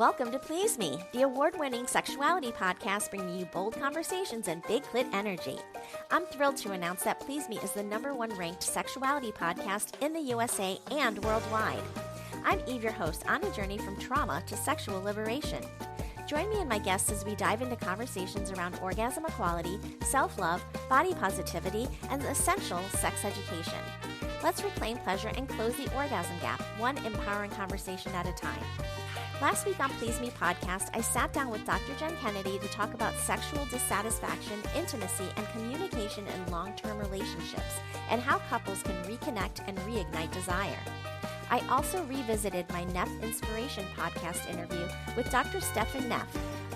Welcome to Please Me, the award-winning sexuality podcast bringing you bold conversations and big clit energy. I'm thrilled to announce that Please Me is the #1 ranked sexuality podcast in the USA and worldwide. I'm Eve, your host, on a journey from trauma to sexual liberation. Join me and my guests as we dive into conversations around orgasm equality, self-love, body positivity, and essential sex education. Let's reclaim pleasure and close the orgasm gap, one empowering conversation at a time. Last week on Please Me podcast, I sat down with Dr. Jen Kennedy to talk about sexual dissatisfaction, intimacy, and communication in long-term relationships, and how couples can reconnect and reignite desire. I also revisited my Neff Inspiration podcast interview with Dr. Stefan Neff,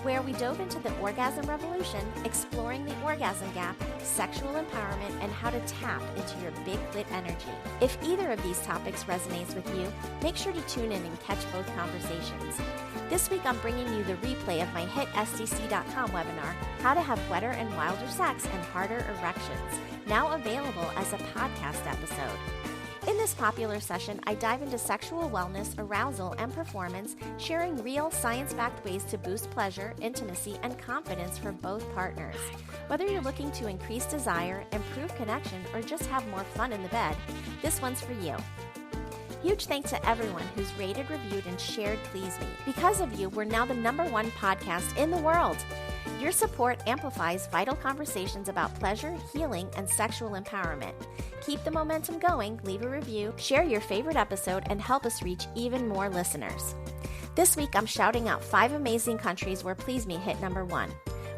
where we dove into the orgasm revolution, exploring the orgasm gap, sexual empowerment, and how to tap into your big clit energy. If either of these topics resonates with you, make sure to tune in and catch both conversations. This week I'm bringing you the replay of my hit SDC.com webinar, How to Have Wetter and Wilder Sex and Harder Erections, now available as a podcast episode. In this popular session, I dive into sexual wellness, arousal, and performance, sharing real science-backed ways to boost pleasure, intimacy, and confidence for both partners. Whether you're looking to increase desire, improve connection, or just have more fun in the bed, this one's for you. Huge thanks to everyone who's rated, reviewed, and shared Please Me. Because of you, we're now the #1 podcast in the world. Your support amplifies vital conversations about pleasure, healing, and sexual empowerment. Keep the momentum going, leave a review, share your favorite episode, and help us reach even more listeners. This week, I'm shouting out 5 amazing countries where Please Me hit #1.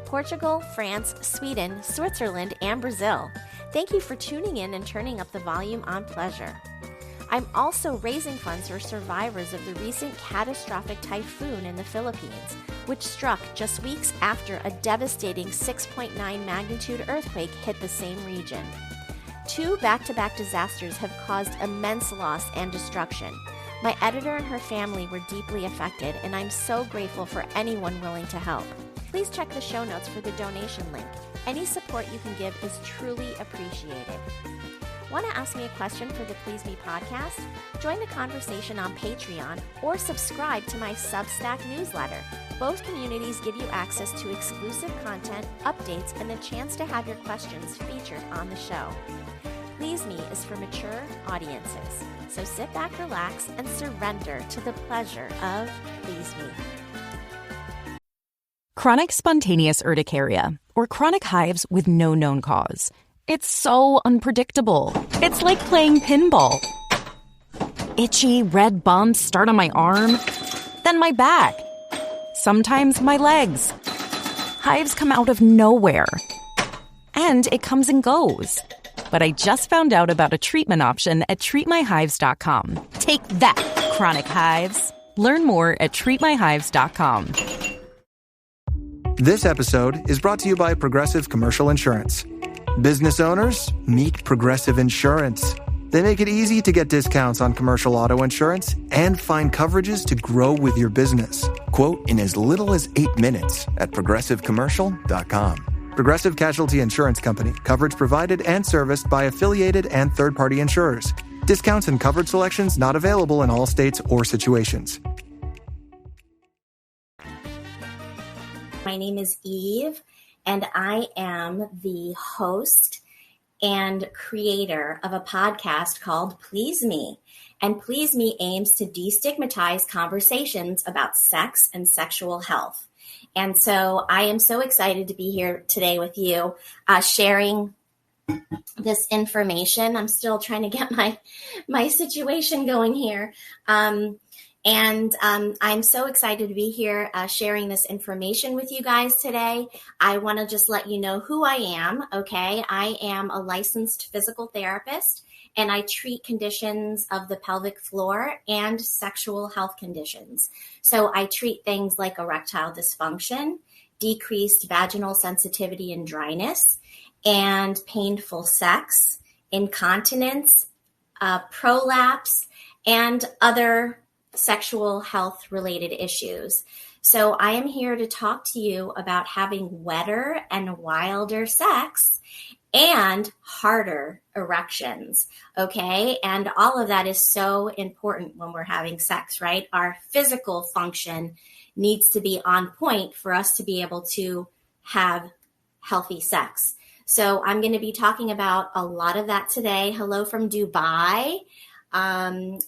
Portugal, France, Sweden, Switzerland, and Brazil. Thank you for tuning in and turning up the volume on pleasure. I'm also raising funds for survivors of the recent catastrophic typhoon in the Philippines, which struck just weeks after a devastating 6.9 magnitude earthquake hit the same region. 2 back-to-back disasters have caused immense loss and destruction. My editor and her family were deeply affected, and I'm so grateful for anyone willing to help. Please check the show notes for the donation link. Any support you can give is truly appreciated. Want to ask me a question for the Please Me podcast? Join the conversation on Patreon or subscribe to my Substack newsletter. Both communities give you access to exclusive content, updates, and the chance to have your questions featured on the show. Please Me is for mature audiences, so sit back, relax, and surrender to the pleasure of Please Me. Chronic spontaneous urticaria, or chronic hives with no known cause. It's so unpredictable. It's like playing pinball. Itchy, red bumps start on my arm, then my back. Sometimes my legs. Hives come out of nowhere. And it comes and goes. But I just found out about a treatment option at treatmyhives.com. Take that, chronic hives. Learn more at treatmyhives.com. This episode is brought to you by Progressive Commercial Insurance. Business owners, meet Progressive Insurance. They make it easy to get discounts on commercial auto insurance and find coverages to grow with your business. Quote in as little as 8 minutes at progressivecommercial.com. Progressive Casualty Insurance Company. Coverage provided and serviced by affiliated and third-party insurers. Discounts and coverage selections not available in all states or situations. My name is Eve, and I am the host and creator of a podcast called Please Me. And Please Me aims to destigmatize conversations about sex and sexual health. And so I am so excited to be here today with you, sharing this information. I'm still trying to get my situation going here. I'm so excited to be here sharing this information with you guys today. I want to just let you know who I am, okay? I am a licensed physical therapist, and I treat conditions of the pelvic floor and sexual health conditions. So I treat things like erectile dysfunction, decreased vaginal sensitivity and dryness, and painful sex, incontinence, prolapse, and other sexual health related issues. So I am here to talk to you about having wetter and wilder sex and harder erections. Okay. And all of that is so important when we're having sex, right? Our physical function needs to be on point for us to be able to have healthy sex. So I'm going to be talking about a lot of that today. Hello from Dubai.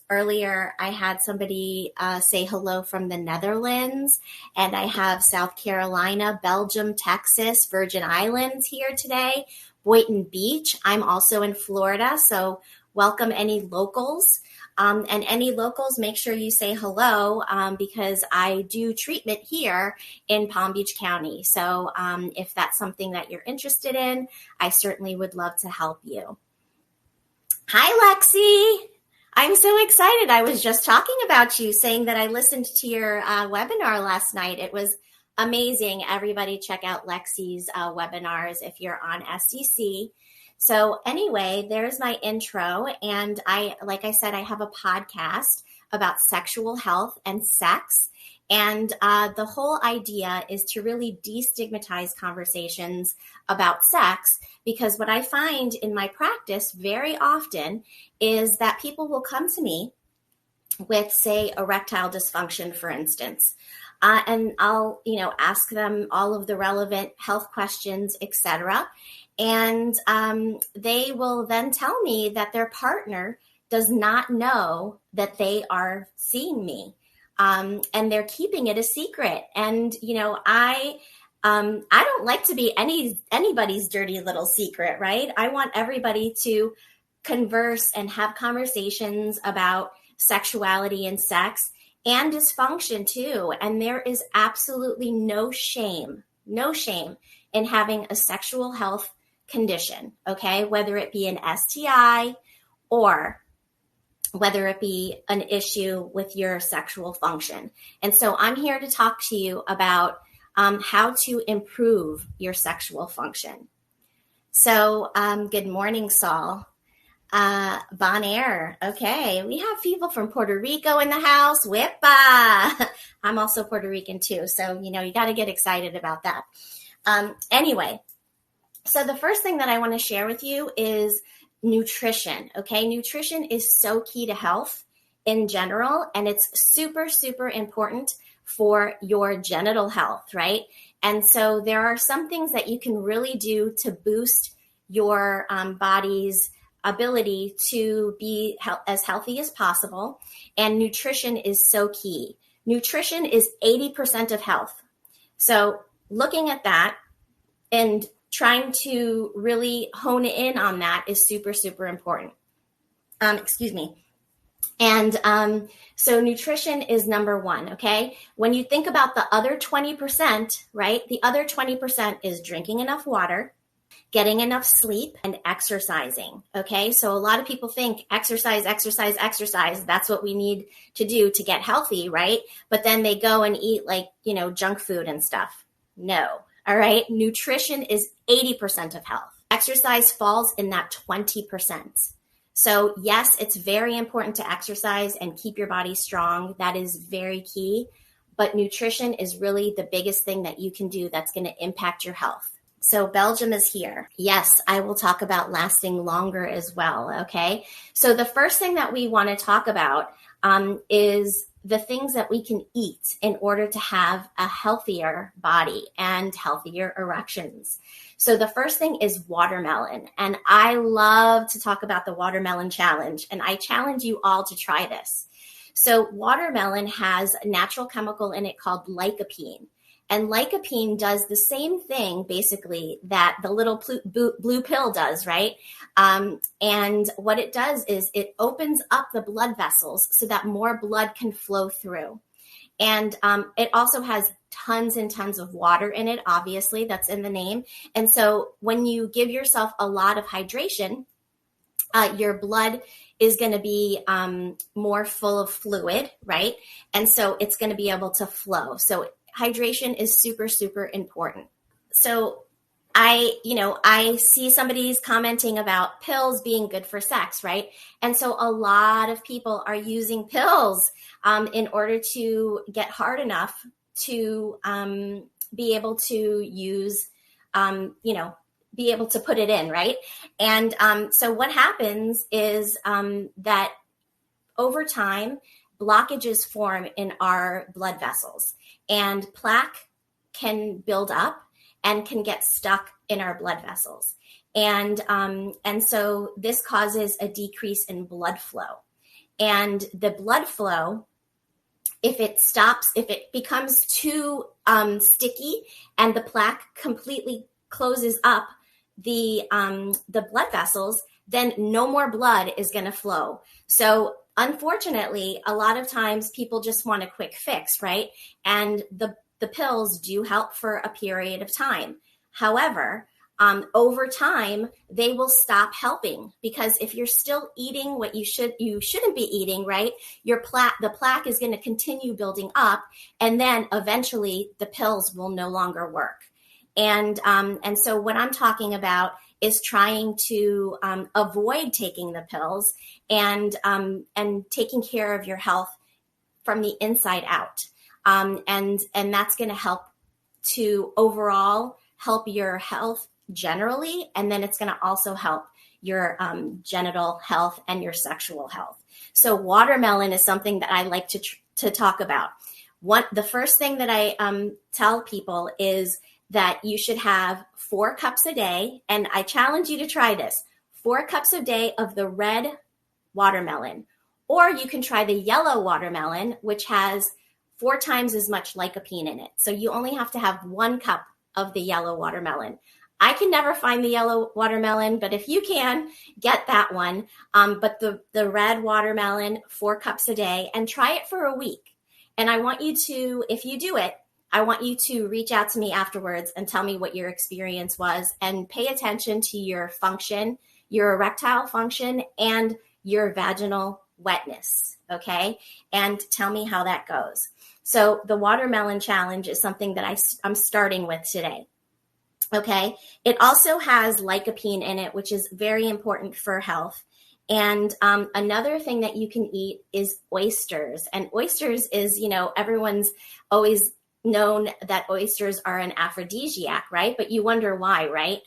Earlier, I had somebody say hello from the Netherlands, and I have South Carolina, Belgium, Texas, Virgin Islands here today, Boynton Beach. I'm also in Florida, so welcome any locals. And any locals, make sure you say hello because I do treatment here in Palm Beach County. So if that's something that you're interested in, I certainly would love to help you. Hi, Lexi. I'm so excited. I was just talking about you, saying that I listened to your webinar last night. It was amazing. Everybody check out Lexi's webinars if you're on SDC. So anyway, there's my intro. And like I said, I have a podcast about sexual health and sex. And the whole idea is to really destigmatize conversations about sex, because what I find in my practice very often is that people will come to me with, say, erectile dysfunction, for instance. And I'll, ask them all of the relevant health questions, etc. And they will then tell me that their partner does not know that they are seeing me. And they're keeping it a secret. And, I don't like to be anybody's dirty little secret, right? I want everybody to converse and have conversations about sexuality and sex and dysfunction too. And there is absolutely no shame in having a sexual health condition, okay? Whether it be an STI or whether it be an issue with your sexual function. And so I'm here to talk to you about how to improve your sexual function. So good morning, Saul. Bon Air. Okay, we have people from Puerto Rico in the house. Whippa. I'm also Puerto Rican too. So, you got to get excited about that. Anyway, so the first thing that I want to share with you is nutrition. Okay, nutrition is so key to health in general, and it's super, super important for your genital health, right? And so there are some things that you can really do to boost your body's ability to be as healthy as possible. And nutrition is so key. Nutrition is 80% of health. So looking at that and trying to really hone in on that is super, super important. Excuse me. And so nutrition is number one, okay? When you think about the other 20%, right? The other 20% is drinking enough water, getting enough sleep, and exercising, okay? So a lot of people think exercise. That's what we need to do to get healthy, right? But then they go and eat junk food and stuff. No. All right. Nutrition is 80% of health. Exercise falls in that 20%. So yes, it's very important to exercise and keep your body strong. That is very key. But nutrition is really the biggest thing that you can do that's going to impact your health. So Belgium is here. Yes, I will talk about lasting longer as well. Okay. So the first thing that we want to talk about is the things that we can eat in order to have a healthier body and healthier erections. So the first thing is watermelon. And I love to talk about the watermelon challenge. And I challenge you all to try this. So watermelon has a natural chemical in it called lycopene. And lycopene does the same thing, basically, that the little blue pill does, right? And what it does is it opens up the blood vessels so that more blood can flow through. And it also has tons and tons of water in it, obviously, that's in the name. And so when you give yourself a lot of hydration, your blood is going to be more full of fluid, right? And so it's going to be able to flow. So hydration is super, super important. So I see somebody's commenting about pills being good for sex, right? And so a lot of people are using pills in order to get hard enough to be able to use, be able to put it in, right? And so what happens is that over time, blockages form in our blood vessels, and plaque can build up and can get stuck in our blood vessels. And so this causes a decrease in blood flow. And the blood flow, if it stops, if it becomes too sticky and the plaque completely closes up the blood vessels, then no more blood is going to flow. So unfortunately, a lot of times people just want a quick fix, right? And the pills do help for a period of time. However, over time, they will stop helping, because if you're still eating what you shouldn't be eating, right? The plaque is going to continue building up, and then eventually the pills will no longer work. And so what I'm talking about is trying to avoid taking the pills and taking care of your health from the inside out. And that's going to help to overall help your health generally, and then it's going to also help your genital health and your sexual health. So watermelon is something that I like to talk about. The first thing that I tell people is that you should have 4 cups a day, and I challenge you to try this, 4 cups a day of the red watermelon, or you can try the yellow watermelon, which has 4 times as much lycopene in it. So you only have to have 1 cup of the yellow watermelon. I can never find the yellow watermelon, but if you can, get that one. But the red watermelon, 4 cups a day, and try it for a week. And I want you to, if you do it, I want you to reach out to me afterwards and tell me what your experience was, and pay attention to your function, your erectile function, and your vaginal wetness, okay? And tell me how that goes. So the watermelon challenge is something that I'm starting with today. Okay. It also has lycopene in it, which is very important for health. And another thing that you can eat is oysters. And oysters is, everyone's always known that oysters are an aphrodisiac, right? But you wonder why, right?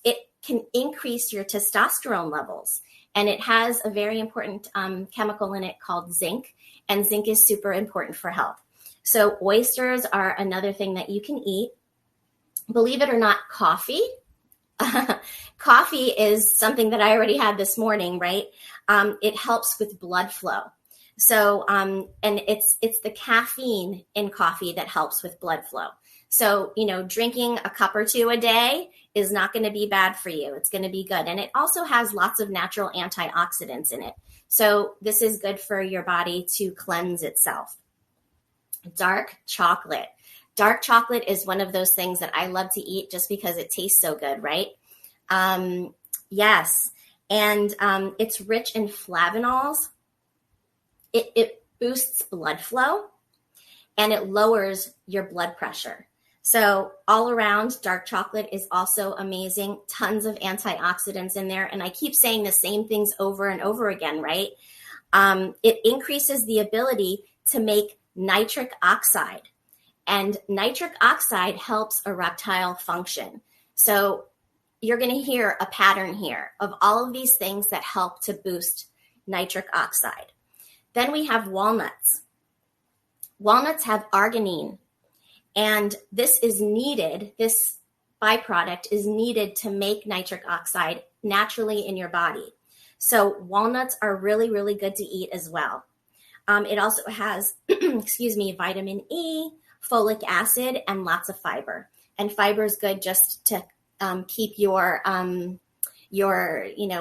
It can increase your testosterone levels. And it has a very important chemical in it called zinc. And zinc is super important for health. So oysters are another thing that you can eat. Believe it or not, coffee. Coffee is something that I already had this morning, right? It helps with blood flow. So, and it's the caffeine in coffee that helps with blood flow. So, drinking a cup or 2 a day is not going to be bad for you. It's going to be good. And it also has lots of natural antioxidants in it. So this is good for your body to cleanse itself. Dark chocolate. Dark chocolate is one of those things that I love to eat just because it tastes so good, right? Yes. And it's rich in flavonols. It boosts blood flow, and it lowers your blood pressure. So all around, dark chocolate is also amazing. Tons of antioxidants in there. And I keep saying the same things over and over again, right? It increases the ability to make nitric oxide. And nitric oxide helps erectile function. So you're going to hear a pattern here of all of these things that help to boost nitric oxide. Then we have walnuts. Walnuts have arginine, and this is needed, this byproduct is needed to make nitric oxide naturally in your body. So walnuts are really, really good to eat as well. It also has, vitamin E, folic acid, and lots of fiber. And fiber is good just to keep your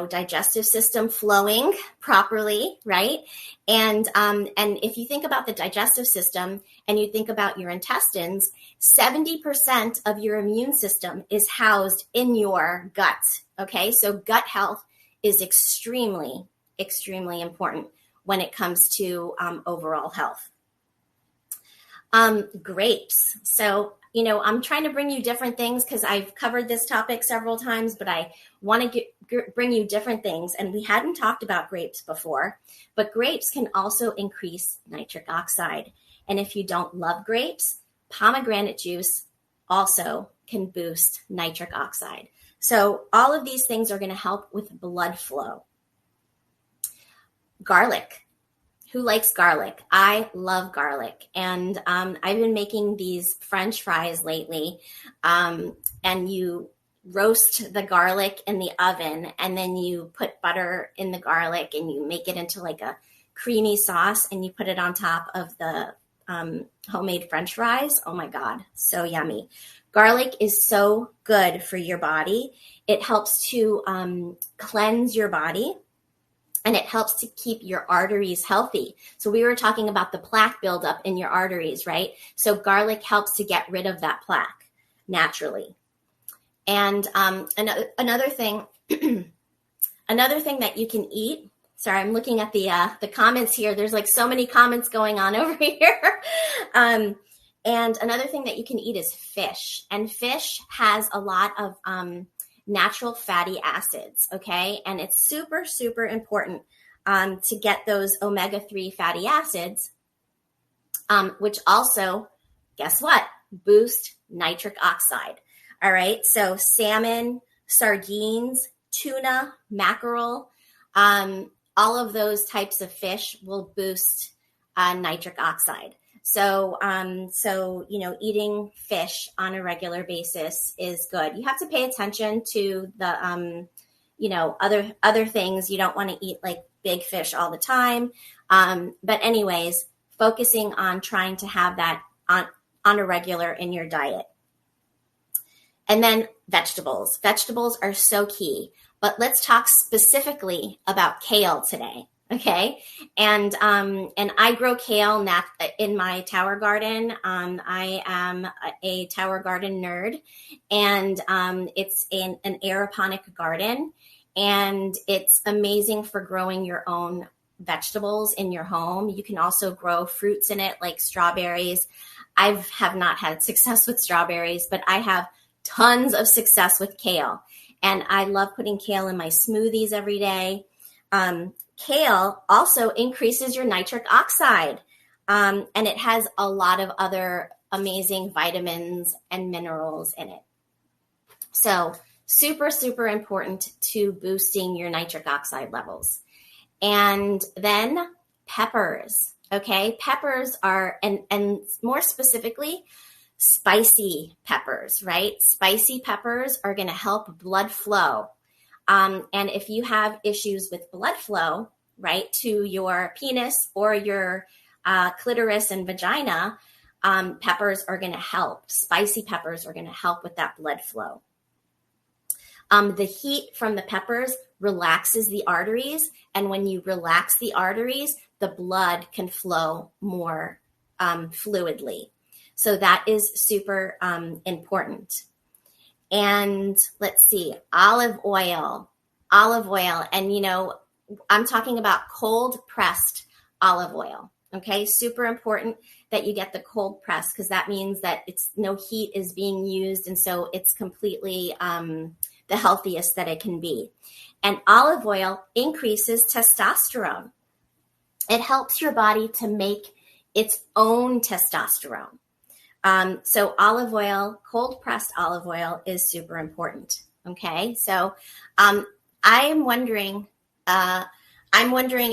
digestive system flowing properly, right? And if you think about the digestive system and you think about your intestines, 70% of your immune system is housed in your gut. Okay, so gut health is extremely, extremely important when it comes to overall health. Grapes. So, I'm trying to bring you different things because I've covered this topic several times, but I want to bring you different things. And we hadn't talked about grapes before, but grapes can also increase nitric oxide. And if you don't love grapes, pomegranate juice also can boost nitric oxide. So all of these things are going to help with blood flow. Garlic. Who likes garlic? I love garlic. And I've been making these French fries lately. And you roast the garlic in the oven, and then you put butter in the garlic, and you make it into like a creamy sauce, and you put it on top of the homemade French fries. Oh my God, so yummy. Garlic is so good for your body. It helps to cleanse your body. And it helps to keep your arteries healthy. So we were talking about the plaque buildup in your arteries, right? So garlic helps to get rid of that plaque naturally. And another thing, another thing that you can eat. Sorry, I'm looking at the comments here. There's like so many comments going on over here. And another thing that you can eat is fish. And fish has a lot of natural fatty acids, okay? And it's super, super important to get those omega-3 fatty acids, which also, guess what? Boost nitric oxide. All right, so salmon, sardines, tuna, mackerel, all of those types of fish will boost nitric oxide. So, eating fish on a regular basis is good. You have to pay attention to the, other things. You don't want to eat like big fish all the time. But anyways, focusing on trying to have that on a regular in your diet. And then vegetables. Vegetables are so key. But let's talk specifically about kale today. Okay. And I grow kale in my tower garden. I am a tower garden nerd, and it's an aeroponic garden, and it's amazing for growing your own vegetables in your home. You can also grow fruits in it like strawberries. I have not had success with strawberries, but I have tons of success with kale. And I love putting kale in my smoothies every day. Kale also increases your nitric oxide, and it has a lot of other amazing vitamins and minerals in it. So super, super important to boosting your nitric oxide levels. And then peppers, okay? Peppers are, and more specifically, spicy peppers, right? Spicy peppers are going to help blood flow. And if you have issues with blood flow, right, to your penis or your clitoris and vagina, peppers are going to help. Spicy peppers are going to help with that blood flow. The heat from the peppers relaxes the arteries. And when you relax the arteries, the blood can flow more fluidly. So that is super important. And let's see, olive oil. And, I'm talking about cold pressed olive oil. Okay. Super important that you get the cold press, because that means that no heat is being used. And so it's completely the healthiest that it can be. And olive oil increases testosterone. It helps your body to make its own testosterone. So olive oil, cold pressed olive oil is super important. Okay. So, I'm wondering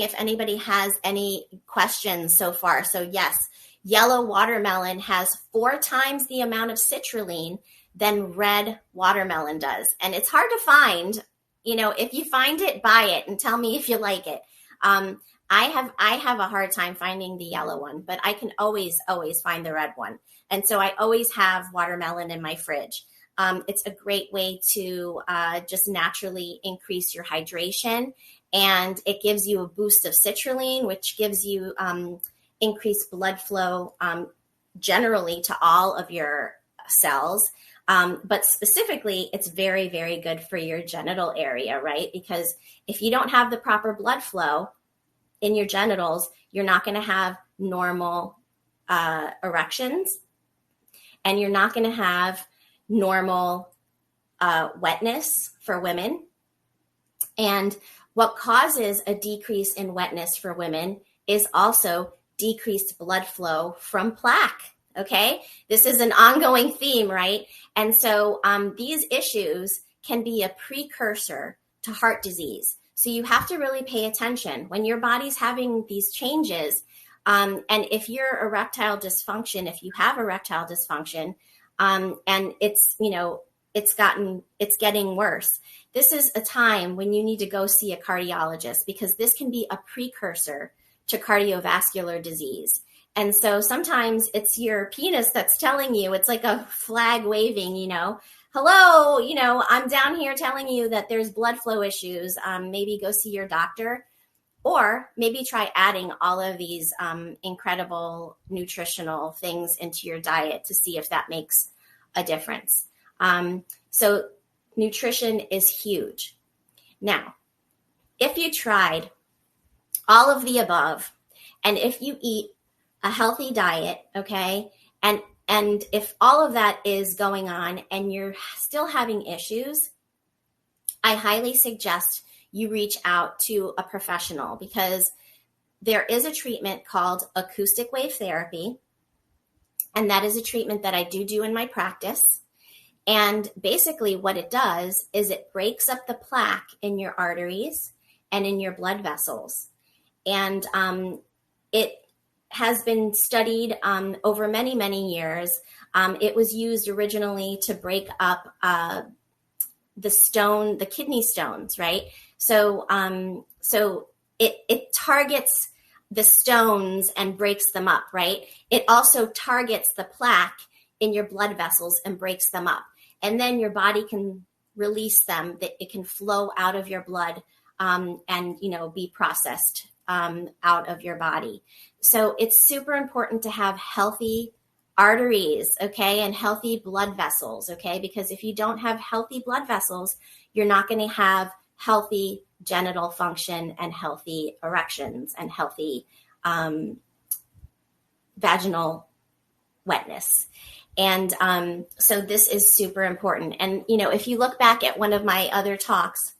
if anybody has any questions so far. So yes, yellow watermelon has 4 times the amount of citrulline than red watermelon does. And it's hard to find. If you find it, buy it and tell me if you like it. I have a hard time finding the yellow one, but I can always find the red one. And so I always have watermelon in my fridge. It's a great way to just naturally increase your hydration, and it gives you a boost of citrulline, which gives you increased blood flow generally to all of your cells. But specifically, it's very, very good for your genital area, right? Because if you don't have the proper blood flow in your genitals, you're not going to have normal erections, and you're not going to have normal wetness for women. And what causes a decrease in wetness for women is also decreased blood flow from plaque. Okay. This is an ongoing theme, right? And so these issues can be a precursor to heart disease. So you have to really pay attention when your body's having these changes. And if you're erectile dysfunction, if you have erectile dysfunction, and it's getting worse, this is a time when you need to go see a cardiologist, because this can be a precursor to cardiovascular disease. And so sometimes it's your penis that's telling you, it's like a flag waving, hello, I'm down here telling you that there's blood flow issues. Maybe go see your doctor, or maybe try adding all of these incredible nutritional things into your diet to see if that makes a difference. So nutrition is huge. Now, if you tried all of the above, and if you eat a healthy diet, okay, and if all of that is going on and you're still having issues, I highly suggest you reach out to a professional, because there is a treatment called acoustic wave therapy. And that is a treatment that I do in my practice. And basically what it does is it breaks up the plaque in your arteries and in your blood vessels. And it has been studied over many, many years. It was used originally to break up the kidney stones, right? So it targets the stones and breaks them up, right? It also targets the plaque in your blood vessels and breaks them up. And then your body can release them, that it can flow out of your blood and, be processed out of your body. So it's super important to have healthy arteries, okay, and healthy blood vessels, okay, because if you don't have healthy blood vessels, you're not going to have healthy genital function and healthy erections and healthy vaginal wetness. And so this is super important. And, if you look back at one of my other talks,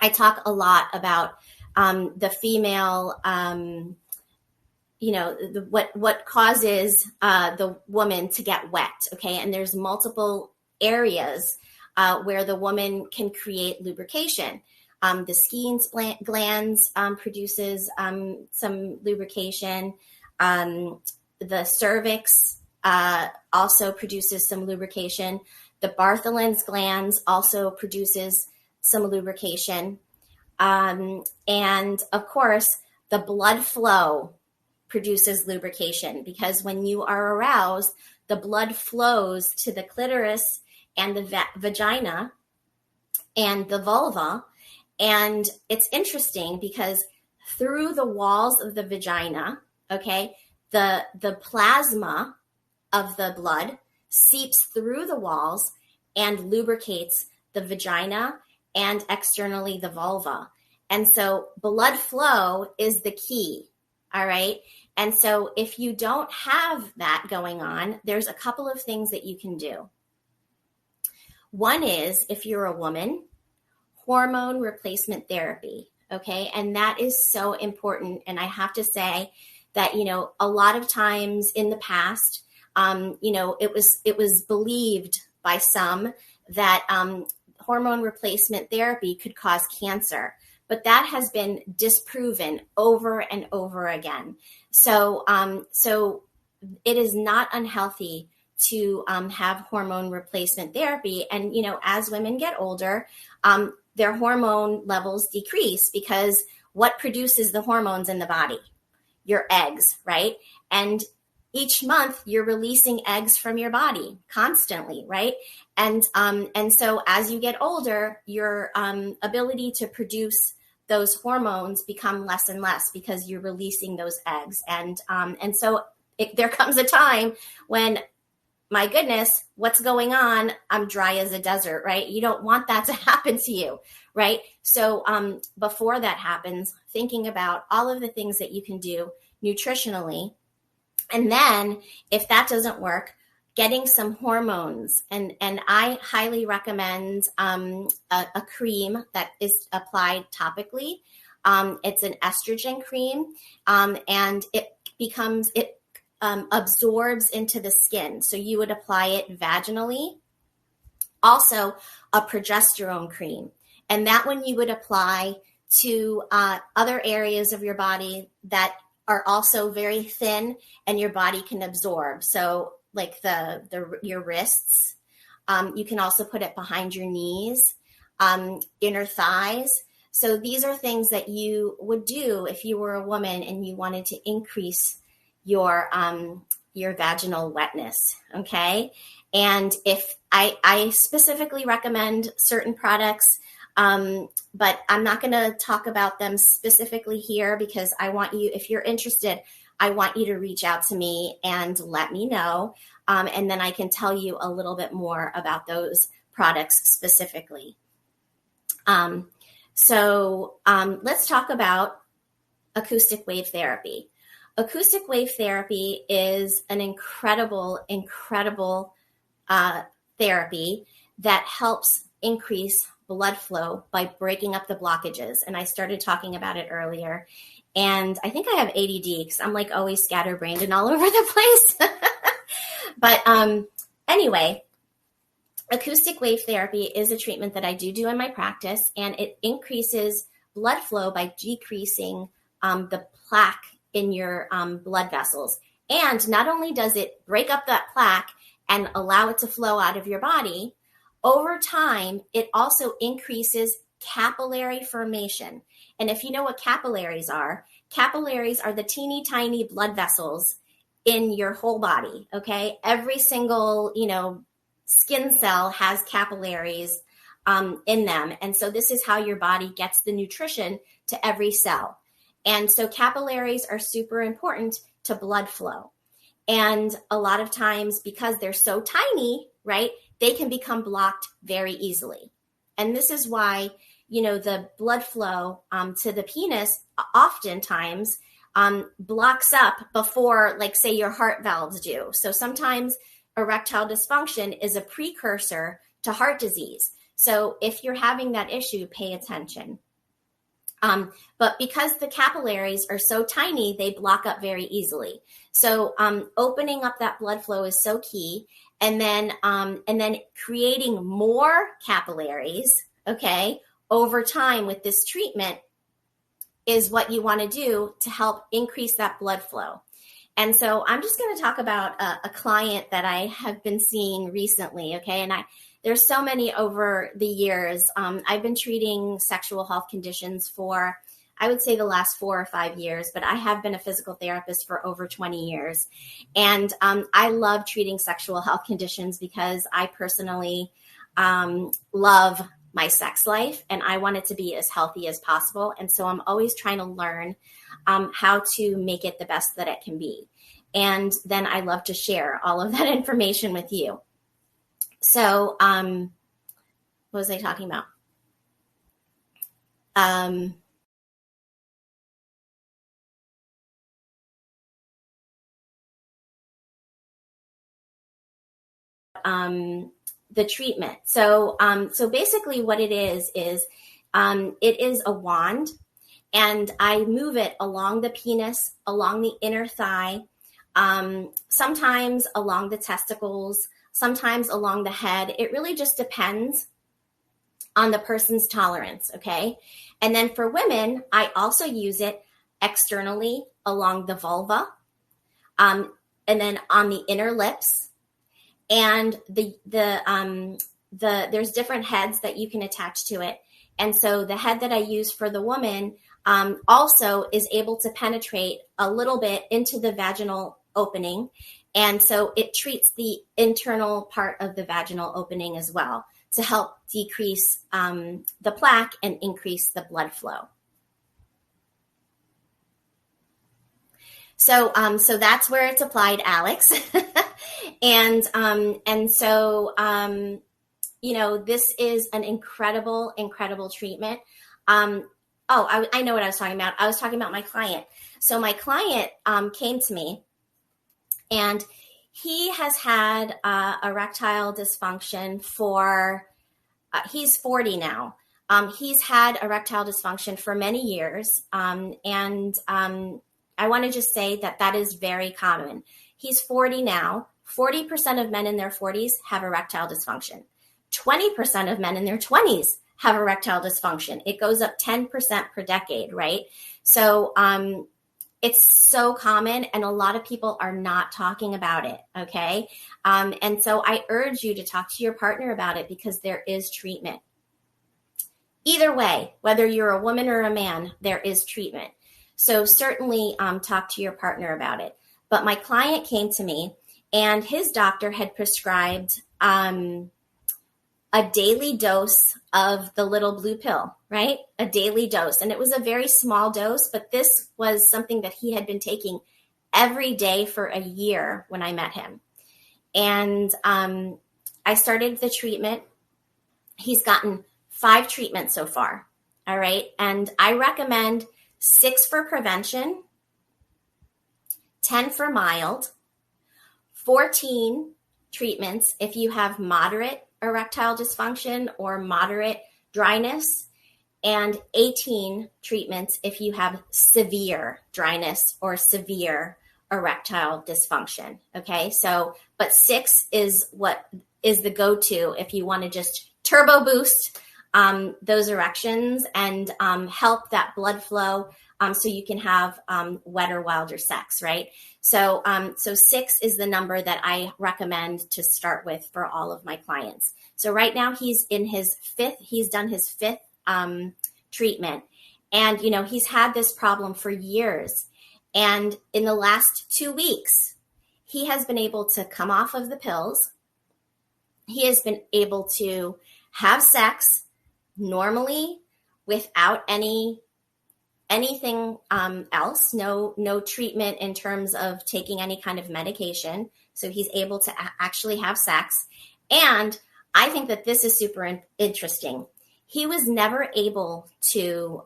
I talk a lot about the female, what causes the woman to get wet. Okay. And there's multiple areas where the woman can create lubrication. The skin glands produces some lubrication. The cervix also produces some lubrication. The Bartholin's glands also produces some lubrication. And of course, the blood flow produces lubrication, because when you are aroused, the blood flows to the clitoris and the vagina and the vulva. And it's interesting because through the walls of the vagina, okay, the plasma of the blood seeps through the walls and lubricates the vagina and externally the vulva. And so blood flow is the key. All right. And so if you don't have that going on, there's a couple of things that you can do. One is, if you're a woman, hormone replacement therapy. Okay. And that is so important. And I have to say that, a lot of times in the past, it was believed by some that hormone replacement therapy could cause cancer, but that has been disproven over and over again. So it is not unhealthy to have hormone replacement therapy. And, as women get older, their hormone levels decrease, because what produces the hormones in the body? Your eggs, right? And each month you're releasing eggs from your body constantly, right? And so as you get older, your ability to produce those hormones become less and less, because you're releasing those eggs. And so there comes a time when, my goodness, what's going on? I'm dry as a desert, right? You don't want that to happen to you, right? So before that happens, thinking about all of the things that you can do nutritionally. And then if that doesn't work, getting some hormones. And I highly recommend a cream that is applied topically. It's an estrogen cream, and it absorbs into the skin. So you would apply it vaginally Also, a progesterone cream. And that one you would apply to other areas of your body that are also very thin and your body can absorb. So like your wrists, you can also put it behind your knees, inner thighs. So these are things that you would do if you were a woman and you wanted to increase your vaginal wetness. Okay. And if I specifically recommend certain products, but I'm not going to talk about them specifically here because I want you, if you're interested, I want you to reach out to me and let me know. And then I can tell you a little bit more about those products specifically. So let's talk about acoustic wave therapy. Acoustic wave therapy is an incredible therapy that helps increase blood flow by breaking up the blockages. And I started talking about it earlier. And I think I have ADD because I'm like always scatterbrained and all over the place. But anyway, acoustic wave therapy is a treatment that I do in my practice, and it increases blood flow by decreasing the plaque in your blood vessels. And not only does it break up that plaque and allow it to flow out of your body, over time, it also increases capillary formation. And if you know what capillaries are the teeny tiny blood vessels in your whole body, okay? Every single, skin cell has capillaries in them. And so this is how your body gets the nutrition to every cell. And so capillaries are super important to blood flow. And a lot of times, because they're so tiny, right, they can become blocked very easily. And this is why, the blood flow to the penis oftentimes blocks up before, like, say, your heart valves do. So sometimes erectile dysfunction is a precursor to heart disease. So if you're having that issue, pay attention. But because the capillaries are so tiny, they block up very easily. So opening up that blood flow is so key. And then creating more capillaries, okay, over time with this treatment is what you want to do to help increase that blood flow. And so I'm just going to talk about a client that I have been seeing recently, okay? And there's so many over the years. I've been treating sexual health conditions for, I would say, the last 4 or 5 years, but I have been a physical therapist for over 20 years. And I love treating sexual health conditions because I personally love my sex life and I want it to be as healthy as possible. And so I'm always trying to learn how to make it the best that it can be. And then I love to share all of that information with you. So what was I talking about? The treatment. So basically what it is it is a wand, and I move it along the penis, along the inner thigh, sometimes along the testicles, sometimes along the head. It really just depends on the person's tolerance, okay? And then for women, I also use it externally along the vulva, and then on the inner lips. And there's different heads that you can attach to it. And so the head that I use for the woman also is able to penetrate a little bit into the vaginal opening. And so it treats the internal part of the vaginal opening as well to help decrease the plaque and increase the blood flow. So that's where it's applied, Alex. And so this is an incredible treatment. I know what I was talking about. I was talking about my client. So my client came to me, and he has had erectile dysfunction for, he's 40 now. He's had erectile dysfunction for many years. And I want to just say that is very common. He's 40 now. 40% of men in their 40s have erectile dysfunction. 20% of men in their 20s have erectile dysfunction. It goes up 10% per decade, right? So it's so common, and a lot of people are not talking about it, okay? And so I urge you to talk to your partner about it, because there is treatment. Either way, whether you're a woman or a man, there is treatment. So certainly talk to your partner about it. But my client came to me, and his doctor had prescribed a daily dose of the little blue pill, right? A daily dose. And it was a very small dose, but this was something that he had been taking every day for a year when I met him. And I started the treatment. He's gotten 5 treatments so far. All right. And I recommend 6 for prevention, 10 for mild, 14 treatments if you have moderate erectile dysfunction or moderate dryness, and 18 treatments if you have severe dryness or severe erectile dysfunction. Okay. So, but 6 is what is the go-to if you want to just turbo boost those erections and help that blood flow so you can have wetter, wilder sex, right? So 6 is the number that I recommend to start with for all of my clients. So right now he's in his 5th, he's done his 5th treatment. And, you know, he's had this problem for years. And in the last 2 weeks, he has been able to come off of the pills. He has been able to have sex normally without anything else, no treatment in terms of taking any kind of medication. So he's able to actually have sex. And I think that this is super interesting. He was never able to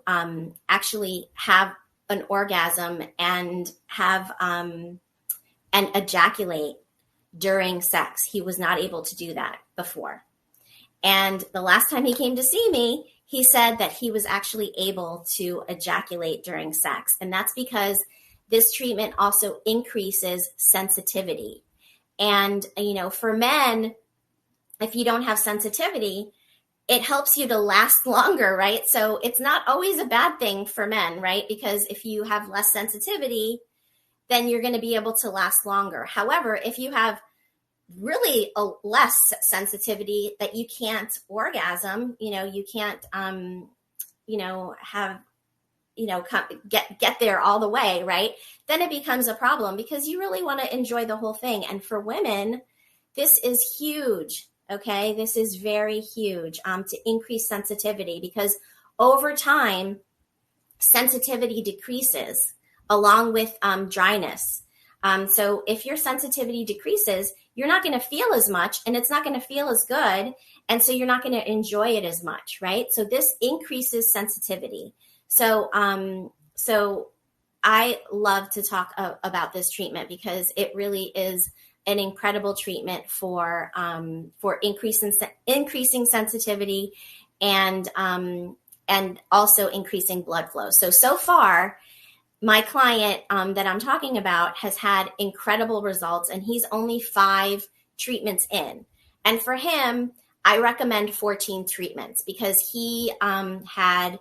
actually have an orgasm and have and ejaculate during sex. He was not able to do that before. And the last time he came to see me, he said that he was actually able to ejaculate during sex. And that's because this treatment also increases sensitivity. And, you know, for men, if you don't have sensitivity, it helps you to last longer, right? So it's not always a bad thing for men, right? Because if you have less sensitivity, then you're going to be able to last longer. However, if you have really a less sensitivity that you can't orgasm, you know, you can't, have, get there all the way, right? Then it becomes a problem because you really want to enjoy the whole thing. And for women, this is huge. Okay. This is very huge to increase sensitivity, because over time, sensitivity decreases along with dryness. So if your sensitivity decreases, you're not going to feel as much, and it's not going to feel as good. And so you're not going to enjoy it as much, right? So this increases sensitivity. So I love to talk about this treatment because it really is an incredible treatment for increasing sensitivity and also increasing blood flow. So far, my client that I'm talking about has had incredible results, and he's only 5 treatments in. And for him, I recommend 14 treatments because he had,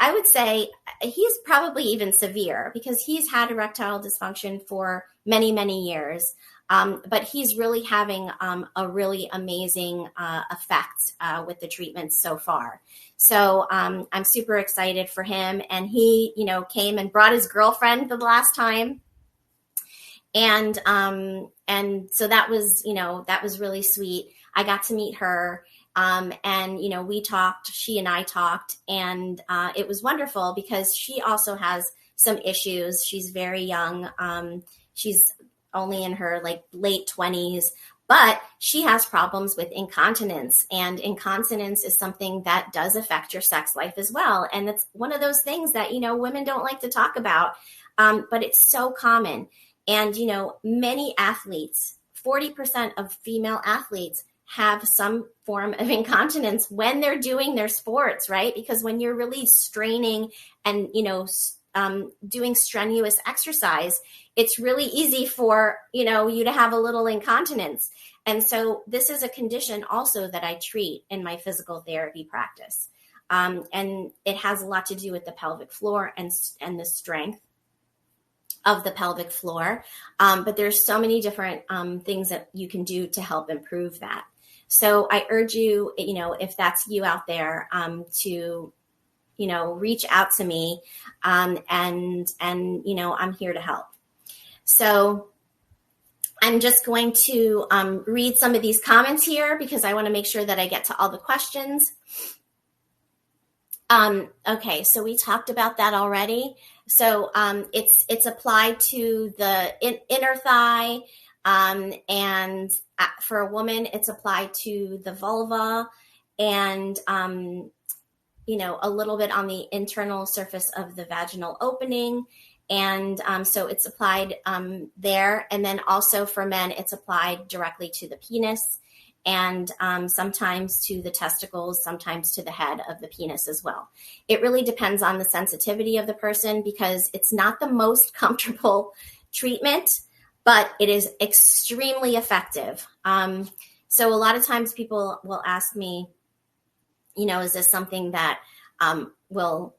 I would say he's probably even severe because he's had erectile dysfunction for many, many years. But he's really having a really amazing effect with the treatments so far. So I'm super excited for him. And he, came and brought his girlfriend the last time. And so that was really sweet. I got to meet her. And we talked, she and I talked, and it was wonderful because she also has some issues. She's very young. She's only in her late 20s, but she has problems with incontinence, and incontinence is something that does affect your sex life as well. And it's one of those things that, women don't like to talk about, but it's so common. And, many athletes, 40% of female athletes have some form of incontinence when they're doing their sports, right? Because when you're really straining and, doing strenuous exercise, it's really easy for, you to have a little incontinence. And so this is a condition also that I treat in my physical therapy practice. And it has a lot to do with the pelvic floor and the strength of the pelvic floor. But there's so many different things that you can do to help improve that. So I urge you, if that's you out there, to, reach out to me, and I'm here to help. So I'm just going to read some of these comments here because I want to make sure that I get to all the questions. Okay, so we talked about that already. So it's applied to the inner thigh, and for a woman, it's applied to the vulva, and a little bit on the internal surface of the vaginal opening. And so it's applied there. And then also for men, it's applied directly to the penis, and sometimes to the testicles, sometimes to the head of the penis as well. It really depends on the sensitivity of the person because it's not the most comfortable treatment, but it is extremely effective. So a lot of times people will ask me, is this something that will,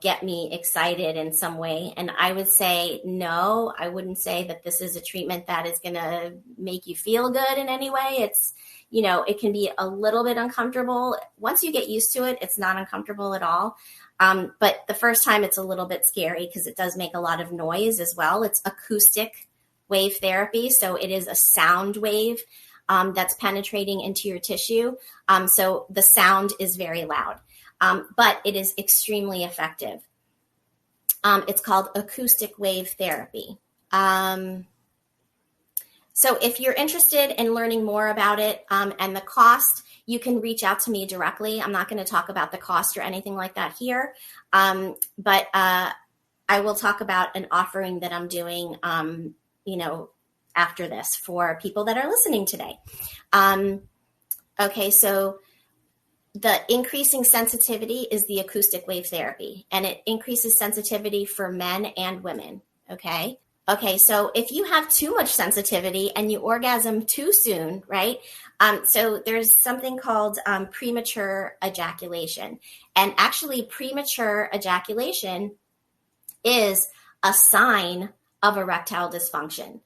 get me excited in some way? And I would say, no, I wouldn't say that this is a treatment that is going to make you feel good in any way. It's, it can be a little bit uncomfortable. Once you get used to it, it's not uncomfortable at all. But the first time it's a little bit scary because it does make a lot of noise as well. It's acoustic wave therapy. So it is a sound wave that's penetrating into your tissue. So the sound is very loud, but it is extremely effective. It's called acoustic wave therapy. So if you're interested in learning more about it and the cost, you can reach out to me directly. I'm not going to talk about the cost or anything like that here, but I will talk about an offering that I'm doing, after this for people that are listening today. Okay, so the increasing sensitivity is the acoustic wave therapy, and it increases sensitivity for men and women. Okay, so if you have too much sensitivity and you orgasm too soon, right? So there's something called premature ejaculation, and actually premature ejaculation is a sign of erectile dysfunction.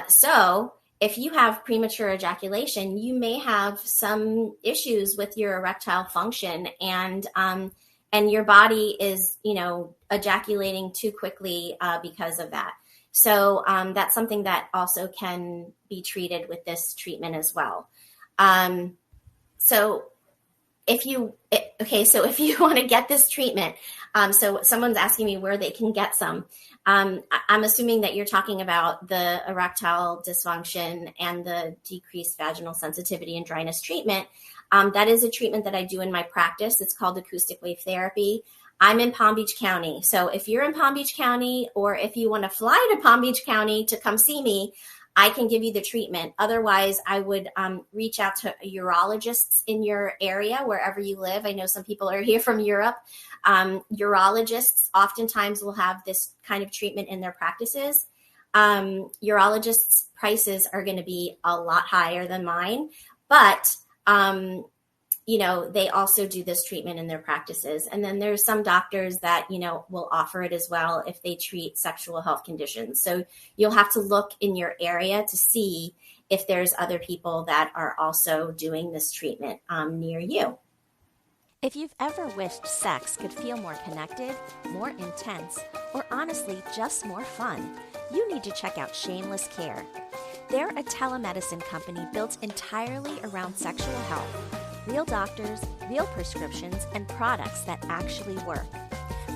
So if you have premature ejaculation, you may have some issues with your erectile function, and your body is, ejaculating too quickly because of that. So that's something that also can be treated with this treatment as well. So if you want to get this treatment, so someone's asking me where they can get some. I'm assuming that you're talking about the erectile dysfunction and the decreased vaginal sensitivity and dryness treatment. That is a treatment that I do in my practice. It's called acoustic wave therapy. I'm in Palm Beach County. So if you're in Palm Beach County, or if you want to fly to Palm Beach County to come see me, I can give you the treatment. Otherwise, I would reach out to urologists in your area, wherever you live. I know some people are here from Europe. Urologists oftentimes will have this kind of treatment in their practices. Urologists' prices are going to be a lot higher than mine, but they also do this treatment in their practices. And then there's some doctors that, will offer it as well if they treat sexual health conditions. So you'll have to look in your area to see if there's other people that are also doing this treatment near you. If you've ever wished sex could feel more connected, more intense, or honestly just more fun, you need to check out Shameless Care. They're a telemedicine company built entirely around sexual health. Real doctors, real prescriptions, and products that actually work.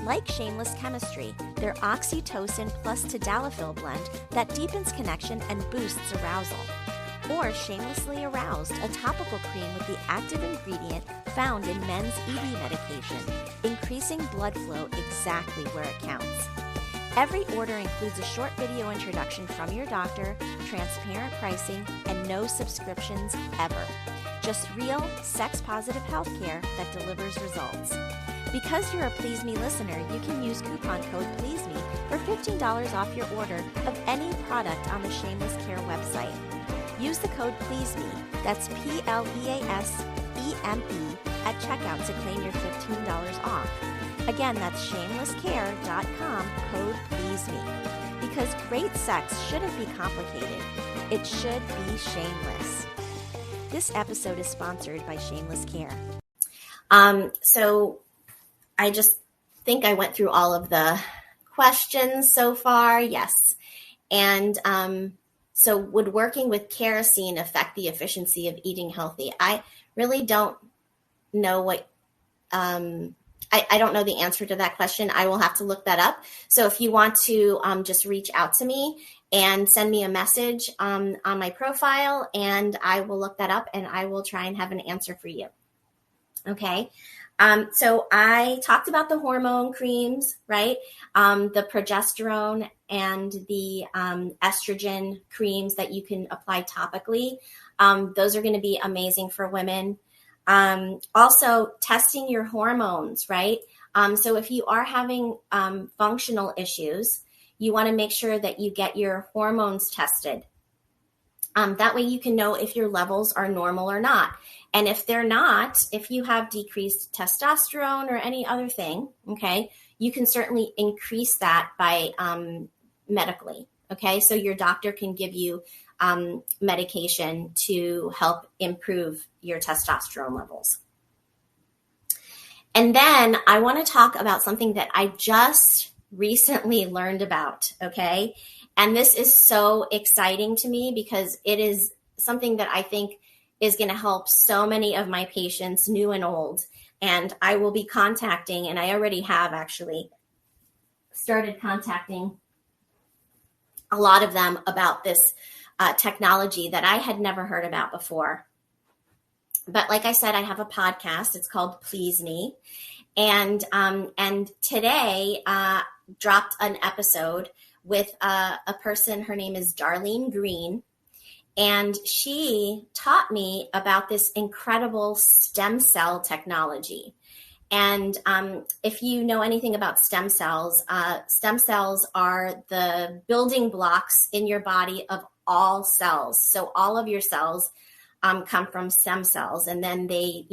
Like Shameless Chemistry, their oxytocin plus tadalafil blend that deepens connection and boosts arousal. Or Shamelessly Aroused, a topical cream with the active ingredient found in men's ED medication, increasing blood flow exactly where it counts. Every order includes a short video introduction from your doctor, transparent pricing, and no subscriptions ever. Just real, sex-positive healthcare that delivers results. Because you're a Please Me listener, you can use coupon code PLEASEME for $15 off your order of any product on the Shameless Care website. Use the code PLEASEME, that's PLEASEME, at checkout to claim your $15 off. Again, that's shamelesscare.com, code PLEASEME. Because great sex shouldn't be complicated. It should be shameless. This episode is sponsored by Shameless Care. So I just think I went through all of the questions so far. Yes. And so would working with kerosene affect the efficiency of eating healthy? I really don't know what, I don't know the answer to that question. I will have to look that up. So if you want to just reach out to me and send me a message on my profile, and I will look that up and I will try and have an answer for you. Okay. So I talked about the hormone creams, right? The progesterone and the estrogen creams that you can apply topically. Those are going to be amazing for women. Also testing your hormones, right? So if you are having functional issues, you want to make sure that you get your hormones tested. That way you can know if your levels are normal or not. And if they're not, if you have decreased testosterone or any other thing, okay, you can certainly increase that by medically. Okay, so your doctor can give you medication to help improve your testosterone levels. And then I want to talk about something that I just recently learned about, okay? And this is so exciting to me because it is something that I think is going to help so many of my patients, new and old. And I will be contacting, and I already have actually started contacting a lot of them about this technology that I had never heard about before. But like I said, I have a podcast. It's called Please Me. And today dropped an episode with a person. Her name is Darlene Green. And she taught me about this incredible stem cell technology. And if you know anything about stem cells are the building blocks in your body of all cells. So all of your cells come from stem cells, and then they,